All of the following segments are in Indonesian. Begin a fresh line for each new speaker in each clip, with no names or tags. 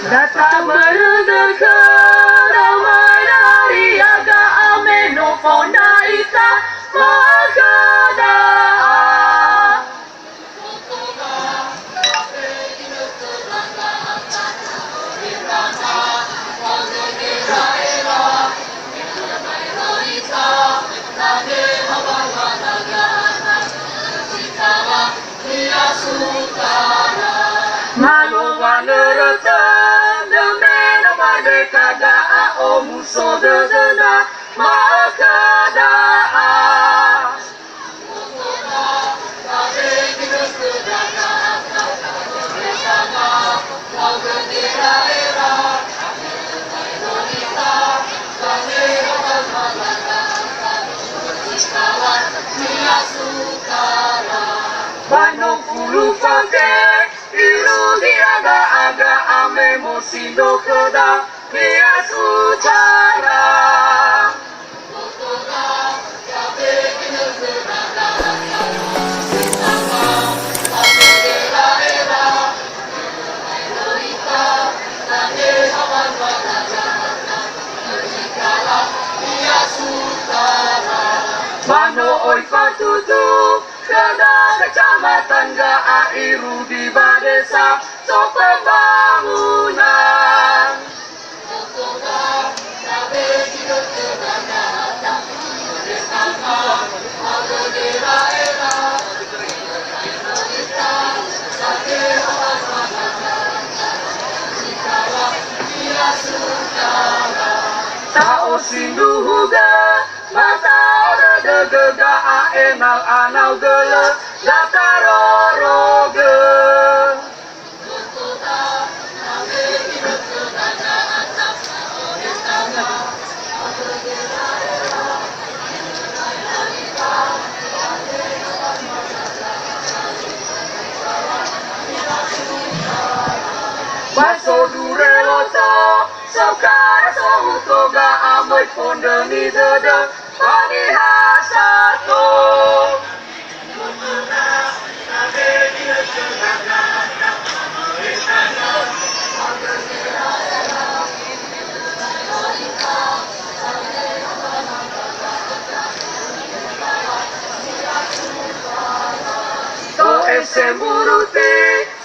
Datang menuduhku ramai dari aga ameno fonda ita makada. Musuh dedena makada. Bandung puluh pakai iru diaga aga ame mosindo keda dia sutara. Mano oi patutu kada kecamatan ga airu di badesa sok pembangunan. Tao sinduhuga mata dega aenal anau gele dataroroge. Baso dureloto sokara sohutoga amoy pondeni dede bani hasato. To ese muruti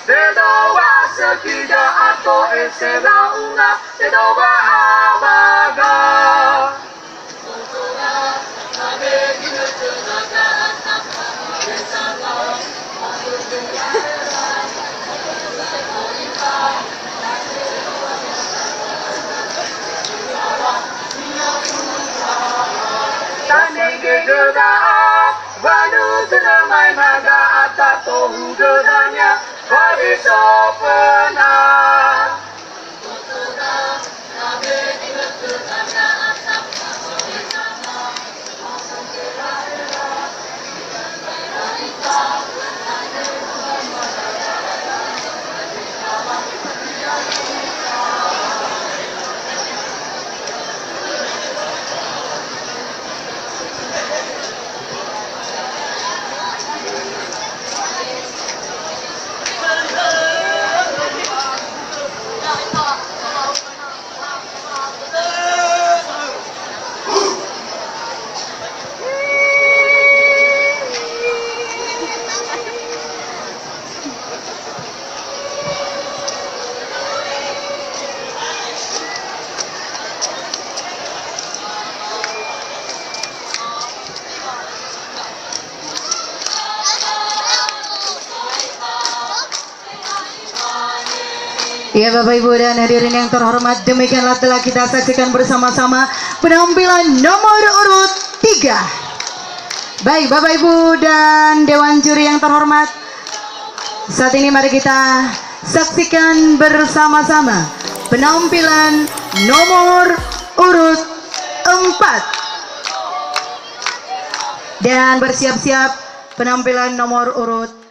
dedo wasekida ato ese launga dedo wa abaga. Tanenge geda banu tenamai naga atato hudanya bagi sopena.
Ya Bapak Ibu dan hadirin yang terhormat, demikianlah telah kita saksikan bersama-sama penampilan nomor urut 3. Baik Bapak Ibu dan Dewan Juri yang terhormat, saat ini mari kita saksikan bersama-sama penampilan nomor urut 4. Dan bersiap-siap penampilan nomor urut